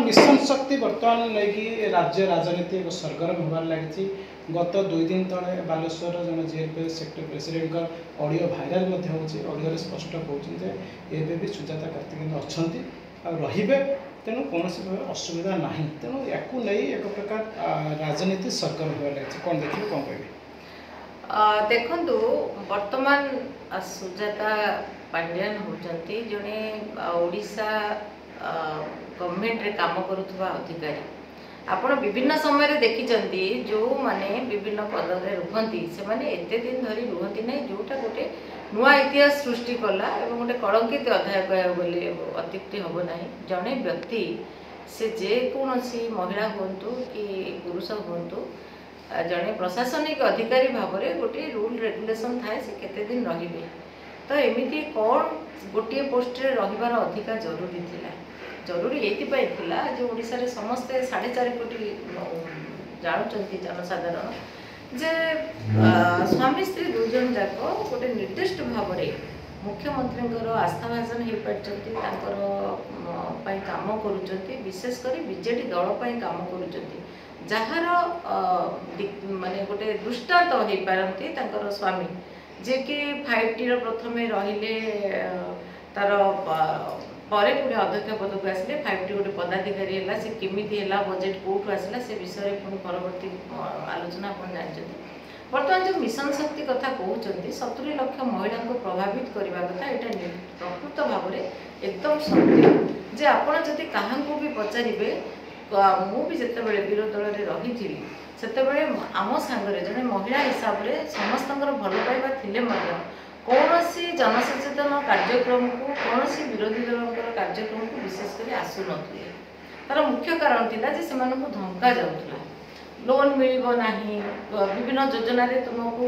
Mission शक्ति बर्तमान नहीं राज्य राजनीति एक सरगरम होबार लगी। गत 2 दिन तले बालेश्वर जन GLP sector president audio viral audio स्पष्ट कहते एवं भी सुजाता कार्तिकेयन अच्छा रे तेणु कौन असुविधा ना तेणु या एक प्रकार राजनीति सरगरम होबार लगी। कौन देखिए कौन कह देखु वर्तमान सुजाता पांड्यान होती जड़े ओडिशा गवर्नमेंट रे काम करुवा अधिकारी आपण विभिन्न समय देखी जो माने विभिन्न पद में रुहती से माने एते दिन धरी रुहती नहीं जोटा गोटे नुआ इतिहास सृष्टि कला एवं गोटे कलंकित अध्याय कह बोले अत्युक्ति हम ना। जड़े व्यक्ति से जेकोसी महिला हूँ कि पुरुष हूँ जड़े प्रशासनिक अधिकारी भाव में गोटे रूल रेगुलेशन थाए से केते दिन रहिबे तो एमती कौन गोटे पोस्ट रे रहिबार अधिका जरूरी थिला। जरूरी ये जो ओडिशा रे समस्ते 4.5 कोटी जानुचंती जनसाधारण जे स्वामी स्त्री दुई जन जाक गोटे निर्दिष्ट भाव में मुख्यमंत्री आस्थाभाजन हो पार्टी काम करुँच विशेषकर बीजेडी दल काम करुँच जार माने गोटे दृष्टांत हो पारती स्वामी जे कि 5T प्रथम रहिले तार परे पुणी अध्यक्ष पद को आसिले 5T गोटे पदाधिकारी है से केमी है बजेट कौटू आसला से विषय पुणी परवर्ती आलोचना आप जानते। बर्तमान जो मिशन शक्ति कथा कहते 70 लाख महिला को प्रभावित करने कथा यहाँ प्रकृत भाव में एकदम सत्य जे आपड़ जदि क्या भी पचारे मु भी जिते विरोधी दल में रही से आम सांगे जड़े महिला हिसाब से समस्त भल पाइबा थिले कौन जनसचेतन कार्यक्रम को कौन विरोधी दल कार्यक्रम को विशेषकर आसुन तार मुख्य कारण थिला जे सेमानकु धमका जाउथला लोन मिलिबो नाही विभिन्न योजना रे तुमको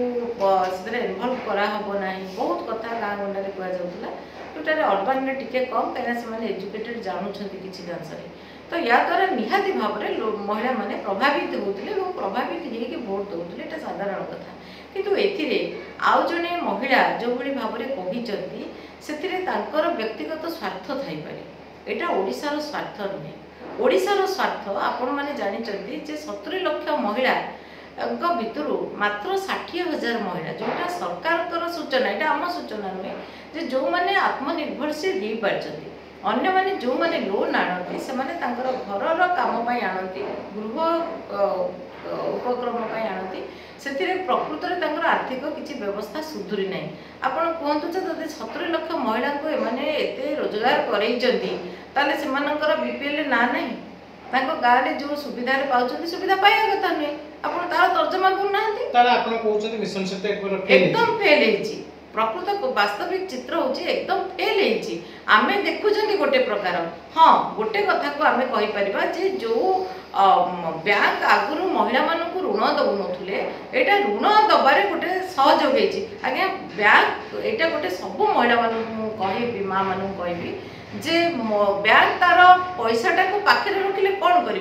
इनवॉल्व करा हबो नाही बहुत कथा गाँ गंडा रे कह जाउथला जोटारे अर्बन रे टिके कम कहीं से एजुकेटेड जानुछंती किछि डांस रे तो या द्वारा निहाती भाव में महिला माने प्रभावित होते प्रभावित होकर भोट दौले ये साधारण कथा किंतु एथिरे आउ जने महिला जो भली भाव में कहते से व्यक्तिगत स्वार्थ थाईपे यहाँ ओडिशार स्वार्थ नुहे ओडिशार स्वार्थ आपण मैंने जानते 70 लाख महिला भितर मात्र 60,000 महिला जोटा सरकार सूचना यहाँ आम सूचना नुहे जे जो मैंने आत्मनिर्भरशील हो पार्टी अन्य माने जो माने लोन आणती से माने तांकर घरर काम पाई आणती गृह उपक्रम पाई आणती से प्रकृत में तांकर आर्थिक किसी व्यवस्था सुधुरी ना। आपण कहतु जब 70 लाख महिला को एमाने एते रोजगार करैचंती ताले सेमानकर बीपीएल ना नहीं तांको गाँव में जो सुविधा पाउचंती सुविधा पाइबा कथा नुहे आपण तार तर्जमा करूनाहांती ताले आपण कहउचंती मिशन शक्ति एकदम फेल हेची प्रकृत वास्तविक चित्र होची एकदम फेल हेची आमे देखुछंती गोटे प्रकार हाँ गोटे कथा को आमे कहि परिबा जे जो बैंक आगुरु महिला मानकु ऋण दउ नथुले एटा ऋण दबारे गोटे सहयोग हेची आगे बैंक एटा गोटे सब महिला मानकु कहि मां मानकु कहबी जे बैंक तार पैसाटा को पाखे रखिले कौन कर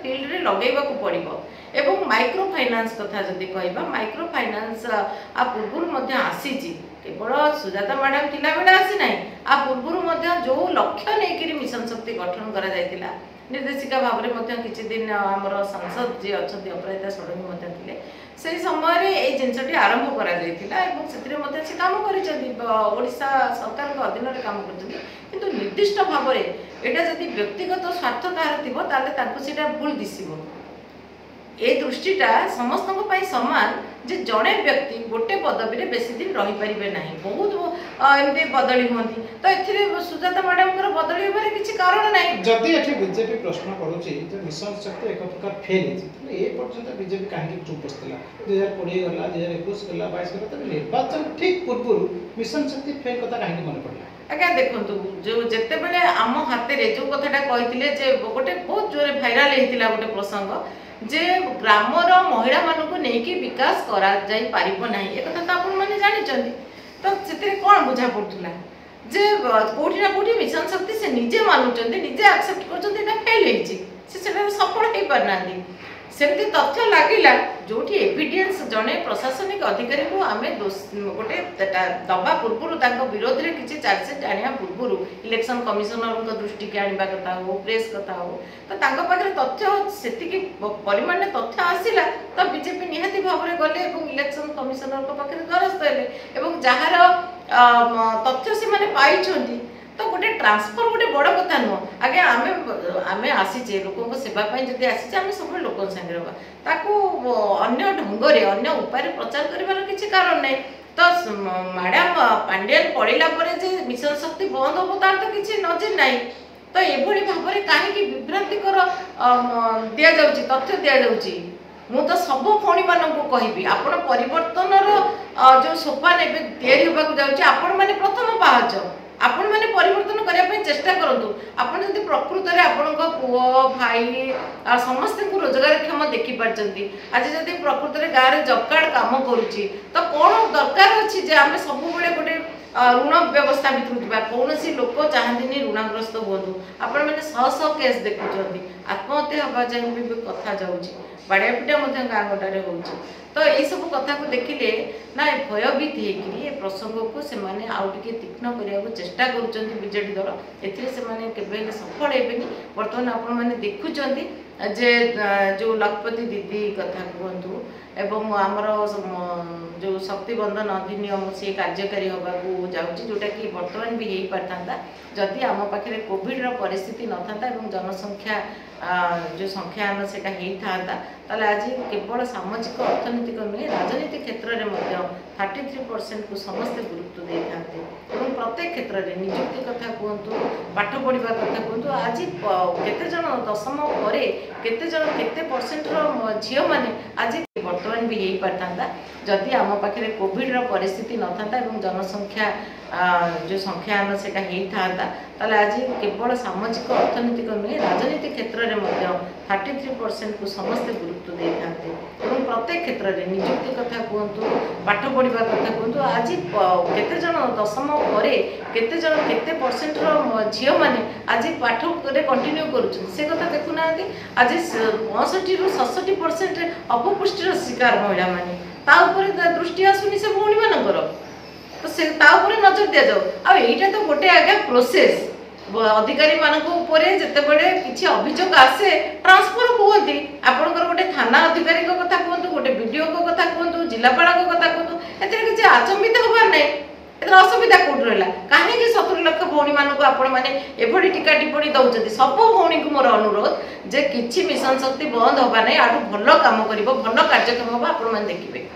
फील्ड रे लगेबा को पड़िबो एवं माइक्रो फाइनान्स कथा जदि कहबा माइक्रो फाइनान्स आ पूर्व आसीची केवल सुजाता मैडम थिला बेला आसी नाही आ पूर्व जो लक्ष्य नहीं मिशन शक्ति गठन करा जायतिला निर्देशिका भाव में किसी दिन आमर सांसद जी अच्छा अपराजिता षडंगी थे से समय ये जिनसटी आरंभ करा से काम करोडिशा सरकार अधीन में काम कर निर्दिष्ट भाव में यहाँ जब व्यक्तिगत स्वार्थ कहार थी ताले भूल दिशब ए दृष्टिटा समस्त सामान जे जड़े व्यक्ति गोटे पदवी में बेसी दिन रही पारे ना बहुत एमती बदली हमें तो ये सुजाता मैडम बदली होबार किसी कारण ना जदि ये बीजेपी प्रश्न करुच्ची मिशन शक्ति एक प्रकार फेल ए पर्यंत बीजेपी कहीं चुप बसला 2020 गला 2021 गला 22 गला निर्वाचन ठीक पूर्व मिशन शक्ति फेल कथा कहीं मन पड़ा आज्ञा देखु जो जिते बड़े आम हाथ में जो कथाटा कहते गोटे बहुत जोरे भाइराल होता गोटे प्रसंग जे ग्रामर महिला मानक नहीं विकास करा जाई पारिबो नाही ए कथा तो आपण माने जानि चंदी तो सेते कोन बुझा पड़तुला जे कोठी ना कोठी मिशन शक्ति से निजे मानुचंदी निजे एक्सेप्ट करचंदी एटा फेल हेची से सेटा सफल हे परनांदी सेमती तथ्य लागिला जोठी एविडेंस जड़े प्रशासनिक अधिकारी को आम गोटे दबा पूर्व विरोध में किसी चार्जसीट आने पूर्व इलेक्शन कमिशनर दृष्टि की आने कथा हो प्रेस कथा हो तो पाखे तथ्य से परिमाण तथ्य आसला तो बीजेपी निहाती भाव में गले इलेक्शन कमिशनर पाखे द्वारस्थ हेले जार तथ्य से पाई तो गोटे ट्रांसफर गोटे बड़ कथा नुह आगे आम आसीचे लोक सेवा जब आसीचे आम सब लोक सागर ताकू अन्य ढंगे अन्य उपाय प्रचार कर किसी कारण नहीं तो मैडम पांड्यान पड़ेगा मिशन शक्ति बंद हम तार तो किसी नजर ना तो ये भाव में कहीं विभ्रांतिकर दि जाऊँगी तथ्य दि जाऊँगी मु तो सब भौणी मानू कहबी आपण परिवर्तन जो सोपान एवं आपण मैंने प्रथम पाहच आपण मैंने परिवर्तन करने चेष्टा करूँ आप प्रकृत में आपण पुओ भाई समस्त को रोजगारक्षम देखिपार्टी आज जब प्रकृत में गाँव में जब कार्ड कम करुच्ची तो कौन दरकार अच्छी जे आम सब गोटे ऋण व्यवस्था भितर कौन लोक चाहती ऋणग्रस्त हूँ आपण मैंने शह शह केस देखुं आत्महत्या हवा जाए भी कथा जाऊँगी बाड़ियापिटा गाँ गंडारे हो तो ये सब कथा को देखिले ना भयभीत होगी प्रसंग को से आउ टे तीक्ष्ण करने को चेष्टा कर बीजेडी दल ए सफल हेबेनी बर्तमान आपण मैंने देखुं जे जो लखपति दीदी कथा कहतु एवं आमर जो शक्ति बंधन अधिनियम से कार्यकारी होगा जाऊँगी जोटा कि बर्तमान भी हो पारता जदि आम पाखे कोविड परिस्थिति न था जनसंख्या जो संख्यान से होता आज केवल सामाजिक अर्थनैतिक नुहे राजनीति क्षेत्र में 33% को समस्ते गुरुत्व दे था प्रत्येक क्षेत्र में निजुक्ति कथा कहतु पाठ पढ़ा कथा कहतु आज केते जन दशम पर केते परसेंटर झील मैंने आज बर्तमान भी हो पारता जदि आम पाखे कोविड परिस्थिति न था जनसंख्या जो संख्यान से होता आज केवल सामाजिक अर्थनैतिक नुहे राजनीति क्षेत्र में 33% को समस्ते गुरुत्व दे था प्रत्येक क्षेत्र में निजुक्ति कथा कहतु पाठ पढ़ा कथा कहतु आज केते जन दशम पर केते परसेंटर झील मैंने आज पाठ कंटिन्यू करा देखुना आज 65 ରୁ 67% अपपुष्टिर शिकार महिला माने दृष्टि आसुनी से भौणी मानकर तो से नजर दि जाऊ आईटा तो गोटे आज्ञा प्रोसेस अधिकारी जितेबले किसी अभियोग आसे ट्रांसफर कहते आपंकर गोटे थाना अधिकारी कथा कहतु गोटे बीडीओ कथा कहतु जिलापाल कथा कहतु ए आचंबित हबार ना एथर असुविधा कौट रहा कहीं 70 लाख भौणी मानक आपण मैंने एभली टीका टिप्पणी दौरान सब भौणी को मोर अनुरोध जे किसी मिशन शक्ति बंद हवा ना आठ भल कम कर भल कार्यक्रम हम आप देखिए।